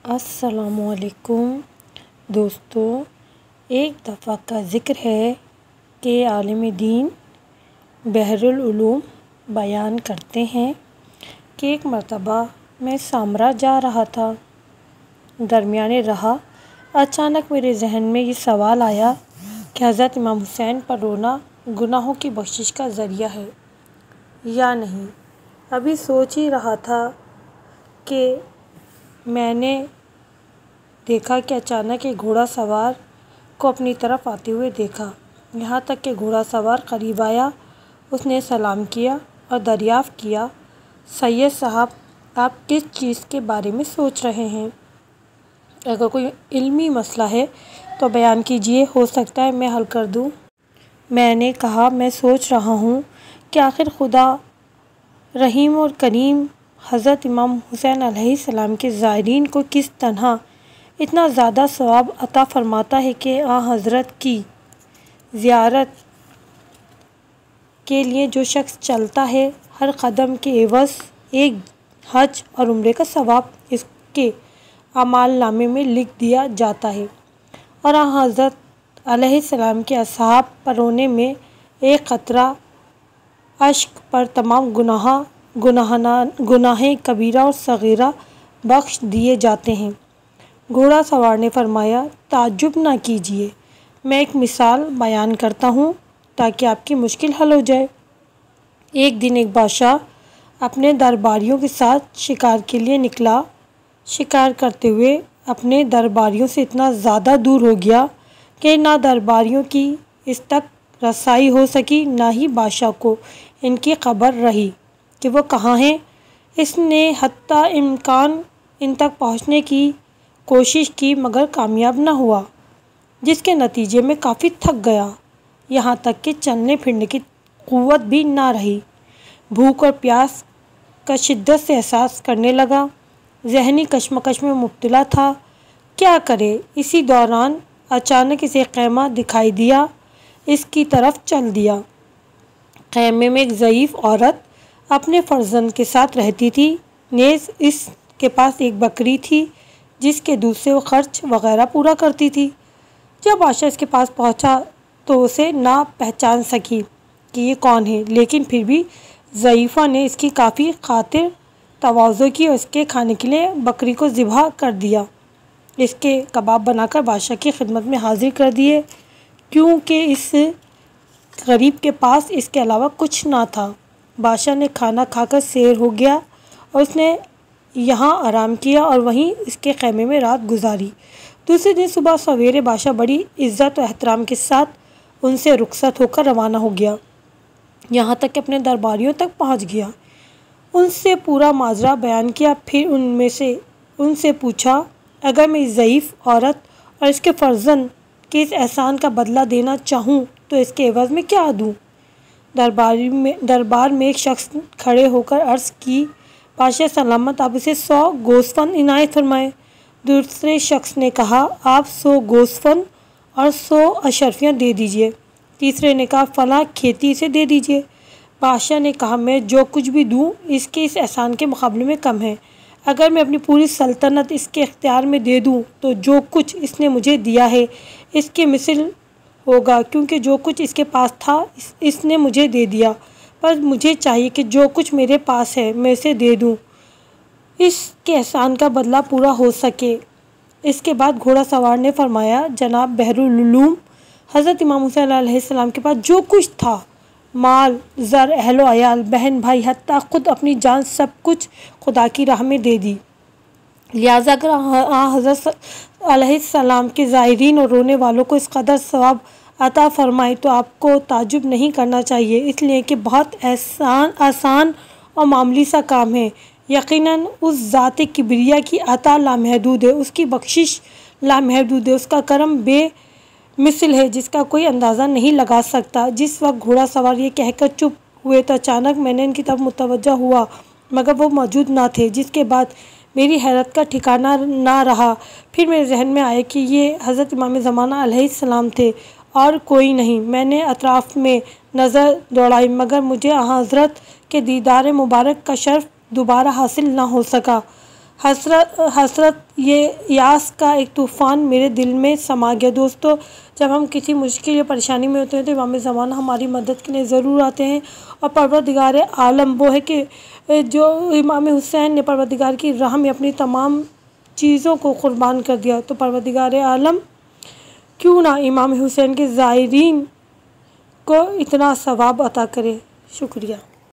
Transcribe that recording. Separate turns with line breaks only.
السلام علیکم دوستو، ایک دفعہ کا ذکر ہے کہ عالم دین بحر العلوم بیان کرتے ہیں کہ ایک مرتبہ میں سامرا جا رہا تھا۔ درمیان راہ اچانک میرے ذہن میں یہ سوال آیا کہ حضرت امام حسین پر رونا گناہوں کی بخشش کا ذریعہ ہے یا نہیں۔ ابھی سوچ ہی رہا تھا کہ میں نے دیکھا کہ اچانک ایک گھوڑا سوار کو اپنی طرف آتے ہوئے دیکھا۔ یہاں تک کہ گھوڑا سوار قریب آیا، اس نے سلام کیا اور دریافت کیا، سید صاحب آپ کس چیز کے بارے میں سوچ رہے ہیں؟ اگر کوئی علمی مسئلہ ہے تو بیان کیجیے، ہو سکتا ہے میں حل کر دوں۔ میں نے کہا میں سوچ رہا ہوں کہ آخر خدا رحیم اور کریم حضرت امام حسین علیہ السلام کے زائرین کو کس طرح اتنا زیادہ ثواب عطا فرماتا ہے کہ آن حضرت کی زیارت کے لیے جو شخص چلتا ہے، ہر قدم کے عوض ایک حج اور عمرے کا ثواب اس کے اعمال نامے میں لکھ دیا جاتا ہے، اور آن حضرت علیہ السلام کے اصحاب پر رونے میں ایک قطرہ اشک پر تمام گناہ کبیرہ اور صغیرہ بخش دیے جاتے ہیں۔ گھوڑا سوار نے فرمایا، تعجب نہ کیجیے، میں ایک مثال بیان کرتا ہوں تاکہ آپ کی مشکل حل ہو جائے۔ ایک دن ایک بادشاہ اپنے درباریوں کے ساتھ شکار کے لیے نکلا۔ شکار کرتے ہوئے اپنے درباریوں سے اتنا زیادہ دور ہو گیا کہ نہ درباریوں کی اس تک رسائی ہو سکی، نہ ہی بادشاہ کو ان کی خبر رہی کہ وہ کہاں ہیں۔ اس نے حتی امکان ان تک پہنچنے کی کوشش کی مگر کامیاب نہ ہوا، جس کے نتیجے میں کافی تھک گیا، یہاں تک کہ چلنے پھرنے کی قوت بھی نہ رہی۔ بھوک اور پیاس کا شدت سے احساس کرنے لگا، ذہنی کشمکش میں مبتلا تھا، کیا کرے؟ اسی دوران اچانک اسے ایک خیمہ دکھائی دیا، اس کی طرف چل دیا۔ خیمے میں ایک ضعیف عورت اپنے فرزند کے ساتھ رہتی تھی، نیز اس کے پاس ایک بکری تھی جس کے دودھ سے وہ خرچ وغیرہ پورا کرتی تھی۔ جب بادشاہ اس کے پاس پہنچا تو اسے نہ پہچان سکی کہ یہ کون ہے، لیکن پھر بھی ضعیفہ نے اس کی کافی خاطر تواضع کی اور اس کے کھانے کے لیے بکری کو ذبح کر دیا۔ اس کے کباب بنا کر بادشاہ کی خدمت میں حاضر کر دیے، کیونکہ اس غریب کے پاس اس کے علاوہ کچھ نہ تھا۔ بادشاہ نے کھانا کھا کر سیر ہو گیا اور اس نے یہاں آرام کیا اور وہیں اس کے خیمے میں رات گزاری۔ دوسرے دن صبح سویرے بادشاہ بڑی عزت و احترام کے ساتھ ان سے رخصت ہو کر روانہ ہو گیا، یہاں تک کہ اپنے درباریوں تک پہنچ گیا۔ ان سے پورا ماجرا بیان کیا، پھر ان سے پوچھا، اگر میں اس ضعیف عورت اور اس کے فرزند کے اس احسان کا بدلہ دینا چاہوں تو اس کے عوض میں کیا دوں؟ دربار میں ایک شخص کھڑے ہو کر عرض کی، بادشاہ سلامت آپ اسے 100 گوسفند عنایت فرمائیں۔ دوسرے شخص نے کہا، آپ 100 گوسفند اور 100 اشرفیاں دے دیجئے۔ تیسرے نے کہا، فلاں کھیتی اسے دے دیجئے۔ بادشاہ نے کہا، میں جو کچھ بھی دوں اس کے اس احسان کے مقابلے میں کم ہے۔ اگر میں اپنی پوری سلطنت اس کے اختیار میں دے دوں تو جو کچھ اس نے مجھے دیا ہے اس کے مثل ہوگا، کیونکہ جو کچھ اس کے پاس تھا اس نے مجھے دے دیا، پر مجھے چاہیے کہ جو کچھ میرے پاس ہے میں اسے دے دوں، اس کے احسان کا بدلہ پورا ہو سکے۔ اس کے بعد گھوڑا سوار نے فرمایا، جناب بحر العلوم، حضرت امام حسین علیہ السلام کے پاس جو کچھ تھا، مال، زر، اہل و عیال، بہن بھائی، حتیٰ خود اپنی جان، سب کچھ خدا کی راہ میں دے دی۔ لہٰذا اگر حضرت علیہ السلام کے زائرین اور رونے والوں کو اس قدر ثواب عطا فرمائے تو آپ کو تعجب نہیں کرنا چاہیے، اس لیے کہ بہت آسان اور معمولی سا کام ہے۔ یقیناً اس ذات کبریہ کی عطا لامحدود ہے، اس کی بخشش لامحدود ہے، اس کا کرم بے مثل ہے جس کا کوئی اندازہ نہیں لگا سکتا۔ جس وقت گھوڑا سوار یہ کہہ کر چپ ہوئے تو اچانک میں نے ان کی طرف متوجہ ہوا مگر وہ موجود نہ تھے، جس کے بعد میری حیرت کا ٹھکانہ نہ رہا۔ پھر میرے ذہن میں آیا کہ یہ حضرت امام زمانہ علیہ السلام تھے اور کوئی نہیں۔ میں نے اطراف میں نظر دوڑائی مگر مجھے حضرت کے دیدار مبارک کا شرف دوبارہ حاصل نہ ہو سکا۔ حسرت یہ یاس کا ایک طوفان میرے دل میں سما گیا۔ دوستو، جب ہم کسی مشکل یا پریشانی میں ہوتے ہیں تو امام زمانہ ہماری مدد کے لیے ضرور آتے ہیں، اور پروردگار عالم وہ ہے کہ جو امام حسین نے پروردگار کی راہ میں اپنی تمام چیزوں کو قربان کر دیا، تو پروردگار عالم کیوں نہ امام حسین کے زائرین کو اتنا ثواب عطا کرے۔ شکریہ۔